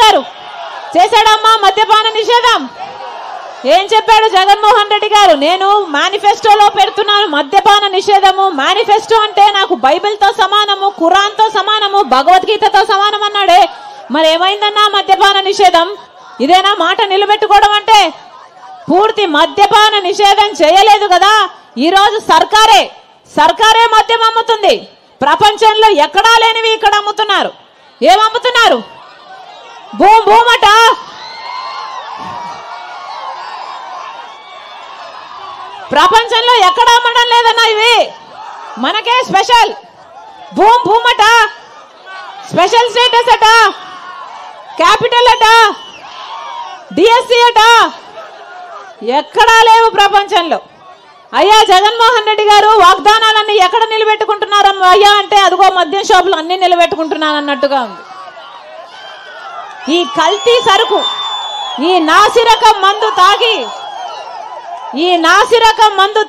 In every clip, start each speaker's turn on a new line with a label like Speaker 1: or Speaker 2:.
Speaker 1: గారు చేశాడమ్మా మద్యపాన నిషేధం? ఏం చెప్పాడు జగన్మోహన్ రెడ్డి గారు? నేను మేనిఫెస్టోలో పెడుతున్నాను మద్యపాన నిషేధము. మేనిఫెస్టో అంటే నాకు బైబిల్తో సమానము, ఖురాన్తో సమానము, భగవద్గీతతో సమానం అన్నాడే. మరి ఏమైందన్నా మద్యపాన నిషేధం? ఇదేనా మాట నిలబెట్టుకోవడం అంటే? పూర్తి మద్యపాన నిషేధం చేయలేదు కదా. ఈరోజు సర్కారే మద్యం అమ్ముతుంది. ప్రపంచంలో ఎక్కడా లేనివి ఇక్కడ అమ్ముతున్నారు. ఏమమ్ముతున్నారు? భూమట. ప్రపంచంలో ఎక్కడ అమ్మడం లేదన్నా ఇవి. మనకే స్పెషల్. భూమట, స్పెషల్ స్టేటస్ అట, క్యాపిటల్ అట, డిఎస్సి అట, ఎక్కడా లేవు ప్రపంచంలో. అయ్యా జగన్మోహన్ రెడ్డి గారు వాగ్దానాలన్నీ ఎక్కడ నిలబెట్టుకుంటున్నారమ్మా అయ్యా అంటే అదిగో మద్యం షాపులు అన్ని నిలబెట్టుకుంటున్నానన్నట్టుగా ఉంది. ఈ కల్తీ సరుకు, ఈ నాసిరకం మందు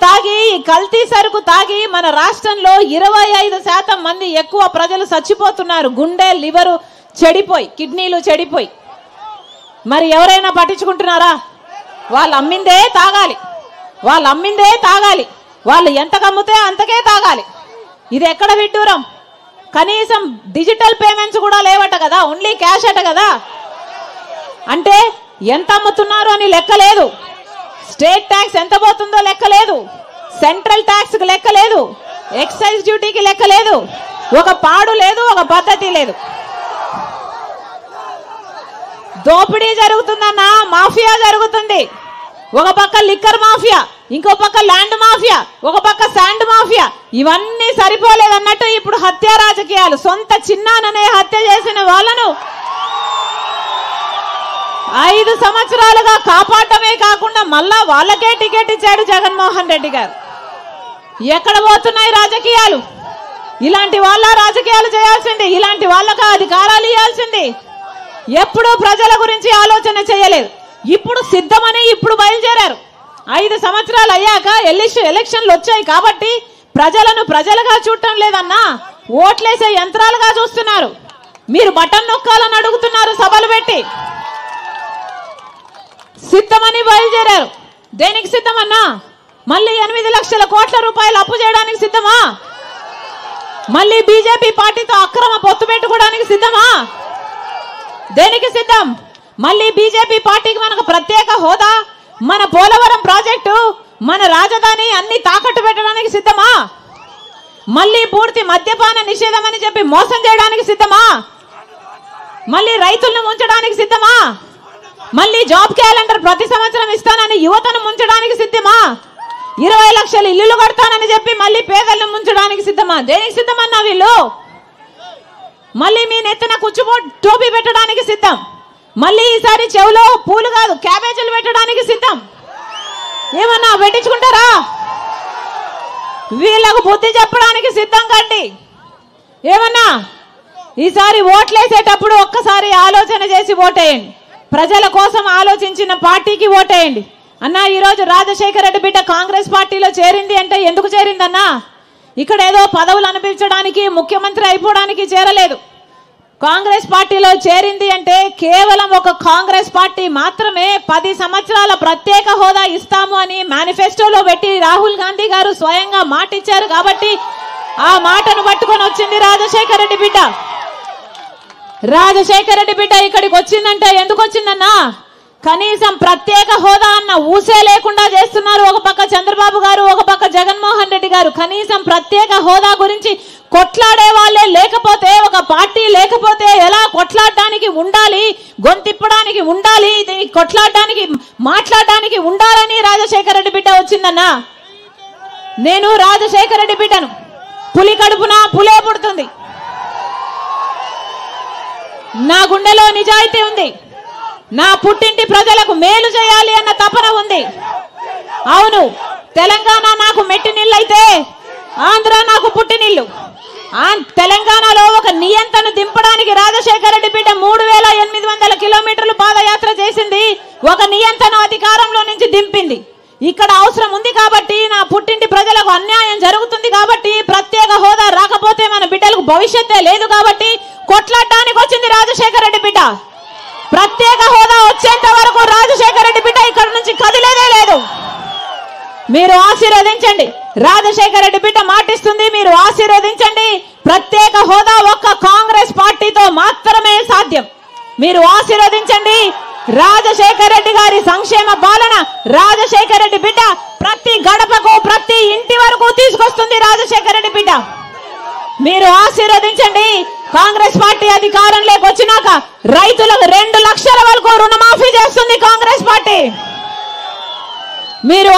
Speaker 1: తాగి, ఈ కల్తీ సరుకు తాగి మన రాష్ట్రంలో 25% మంది ఎక్కువ ప్రజలు చచ్చిపోతున్నారు. గుండె, లివరు చెడిపోయి, కిడ్నీలు చెడిపోయి. మరి ఎవరైనా పట్టించుకుంటున్నారా? వాళ్ళు అమ్మిందే తాగాలి. వాళ్ళు ఎంత కమ్మితే అంతకే తాగాలి. ఇది ఎక్కడ విడ్డూరం? కనీసం డిజిటల్ పేమెంట్స్ కూడా లేవట కదా, ఓన్లీ క్యాష్ అట కదా. అంటే ఎంత అమ్ముతున్నారు అని లెక్క లేదు. స్టేట్ ట్యాక్స్ ఎంత పోతుందో లెక్క లేదు, సెంట్రల్ ట్యాక్స్ కి లెక్క లేదు, ఎక్సైజ్ డ్యూటీకి లెక్క లేదు. ఒక పాడు లేదు, ఒక పద్ధతి లేదు. దోపిడీ జరుగుతుందన్న, మాఫియా జరుగుతుంది. ఒక పక్క లిక్కర్ మాఫియా, ఇంకో పక్క ల్యాండ్ మాఫియా, ఒక పక్క శాండ్ మాఫియా. ఇవన్నీ సరిపోలేదన్నట్టు ఇప్పుడు హత్య రాజకీయాలు. సొంత చిన్నాననే హత్య చేసిన వాళ్ళను 5 సంవత్సరాలుగా కాపాడటమే కాకుండా మళ్ళా వాళ్ళకే టికెట్ ఇచ్చాడు జగన్మోహన్ రెడ్డి గారు. ఎక్కడ పోతున్నాయి రాజకీయాలు? ఇలాంటి వాళ్ళ రాజకీయాలు చేయాల్సింది, ఇలాంటి వాళ్ళకు అధికారాలు ఇవ్వాల్సింది. ఎప్పుడూ ప్రజల గురించి ఆలోచన చేయలేదు. ఇప్పుడు సిద్ధమని ఇప్పుడు బయలుదేరారు. 5 సంవత్సరాలు అయ్యాక ఎలక్షన్లు వచ్చాయి కాబట్టి ప్రజలను ప్రజలుగా చూడటం లేదన్నా, ఓట్లేసే యంత్రాలుగా చూస్తున్నారు. మీరు బటన్ నొక్కాలని అడుగుతున్నారు సభలు పెట్టి. సిద్ధమని బయలుదేరారు. దేనికి సిద్ధమన్నా? మళ్ళీ 8 లక్షల కోట్ల రూపాయలు అప్పు చేయడానికి సిద్ధమా? మళ్ళీ బీజేపీ పార్టీతో అక్రమ పొత్తు పెట్టుకోవడానికి సిద్ధమా? దేనికి సిద్ధం? మళ్ళీ బీజేపీ పార్టీకి మనకు ప్రత్యేక హోదా, మన పోలవరం ప్రాజెక్టు, మన రాజధాని అన్ని తాకట్టు పెట్టడానికి సిద్ధమా? మళ్ళీ పూర్తి మద్యపాన నిషేధం అని చెప్పి మోసం చేయడానికి సిద్ధమా? మళ్ళీ రైతులను ముంచడానికి సిద్ధమా? మళ్ళీ జాబ్ క్యాలెండర్ ప్రతి సంవత్సరం ఇస్తానని యువతను ముంచడానికి సిద్ధమా? 20 లక్షల ఇల్లులు కడతానని చెప్పి మళ్ళీ పేదలను ముంచడానికి సిద్ధమా? దేనికి సిద్ధమన్నా వీళ్ళు? మళ్ళీ మీ నెత్తిన టోపీ పెట్టడానికి సిద్ధం. మళ్ళీ ఈసారి చెవులో పూలు కాదు క్యాబేజీలు పెట్టడానికి సిద్ధం. ఏమన్నా పెట్టించుకుంటారా? వీళ్ళకు బుద్ధి చెప్పడానికి సిద్ధం కండి. ఏమన్నా ఈసారి ఓట్లేసేటప్పుడు ఒక్కసారి ఆలోచన చేసి ఓటేయండి. ప్రజల కోసం ఆలోచించిన పార్టీకి ఓటేయండి అన్నా. ఈరోజు రాజశేఖర రెడ్డి బిడ్డ కాంగ్రెస్ పార్టీలో చేరింది అంటే ఎందుకు చేరిందన్నా? ఇక్కడ ఏదో పదవులు అనిపించడానికి, ముఖ్యమంత్రి అయిపోవడానికి చేరలేదు. కాంగ్రెస్ పార్టీలో చేరింది అంటే కేవలం ఒక కాంగ్రెస్ పార్టీ మాత్రమే 10 సంవత్సరాల ప్రత్యేక హోదా ఇస్తాము అని మేనిఫెస్టోలో పెట్టి రాహుల్ గాంధీ గారు స్వయంగా మాట ఇచ్చారు కాబట్టి ఆ మాటను పట్టుకొని వచ్చింది రాజశేఖర రెడ్డి బిడ్డ. రాజశేఖర రెడ్డి బిడ్డ ఇక్కడికి వచ్చిందంటే ఎందుకు వచ్చిందన్నా? కనీసం ప్రత్యేక హోదా అన్న ఊసే లేకుండా చేస్తున్నారు. ఒక పక్క చంద్రబాబు గారు, ఒక పక్క జగన్మోహన్ రెడ్డి గారు. కనీసం ప్రత్యేక హోదా గురించి కొట్లాడే వాళ్ళే లేకపోతే, ఒక పార్టీ లేకపోతే ఎలా కొట్లాడడానికి ఉండాలి, గొంతిప్పడానికి ఉండాలి, కొట్లాడడానికి మాట్లాడడానికి ఉండాలని రాజశేఖర రెడ్డి బిడ్డ వచ్చిందన్నా. నేను రాజశేఖర రెడ్డి బిడ్డను. పులి కడుపున పులే పుడుతుంది. నా గుండెలో నిజాయితీ ఉంది. నా పుట్టింటి ప్రజలకు మేలు చేయాలి అన్న తపన ఉంది. అవును, తెలంగాణ నాకు మెట్టి నీళ్ళైతే ఆంధ్ర నాకు పుట్టినిల్లు. తెలంగాణలో ఒక నియంత్రణ దింపడానికి రాజశేఖర రెడ్డి బిడ్డ 3800 కిలోమీటర్లు పాదయాత్ర చేసింది. ఒక నియంత్రణ అధికారంలో నుంచి దింపింది. ఇక్కడ అవసరం ఉంది కాబట్టి, నా పుట్టింటి ప్రజలకు అన్యాయం జరుగుతుంది కాబట్టి, ప్రత్యేక హోదా రాకపోతే మన బిడ్డలకు భవిష్యత్తే లేదు కాబట్టి కొట్లాడడానికి వచ్చింది రాజశేఖర రెడ్డి బిడ్డ. ప్రత్యేక హోదా వచ్చేంత వరకు రాజశేఖర రెడ్డి బిడ్డ ఇక్కడ నుంచి కదిలేదే లేదు. మీరు ఆశీర్వదించండి. రాజశేఖర రెడ్డి బిడ్డ మాటిస్తుంది, మీరు ఆశీర్వదించండి. ప్రత్యేక హోదా ఒక్క కాంగ్రెస్ పార్టీతో మాత్రమే సాధ్యం. మీరు ఆశీర్వదించండి. రాజశేఖర రెడ్డి గారి సంక్షేమ పాలన, రాజశేఖర రెడ్డి బిడ్డ ప్రతి గడపకు ప్రతి ఇంటి వరకు తీసుకొస్తుంది. రాజశేఖర రెడ్డి బిడ్డ మీరు ఆశీర్వదించండి. కాంగ్రెస్ పార్టీ అధికారంలోకి వచ్చినాక రైతులకు 2 లక్షల వరకు రుణమాఫీ చేస్తుంది కాంగ్రెస్ పార్టీ. మీరు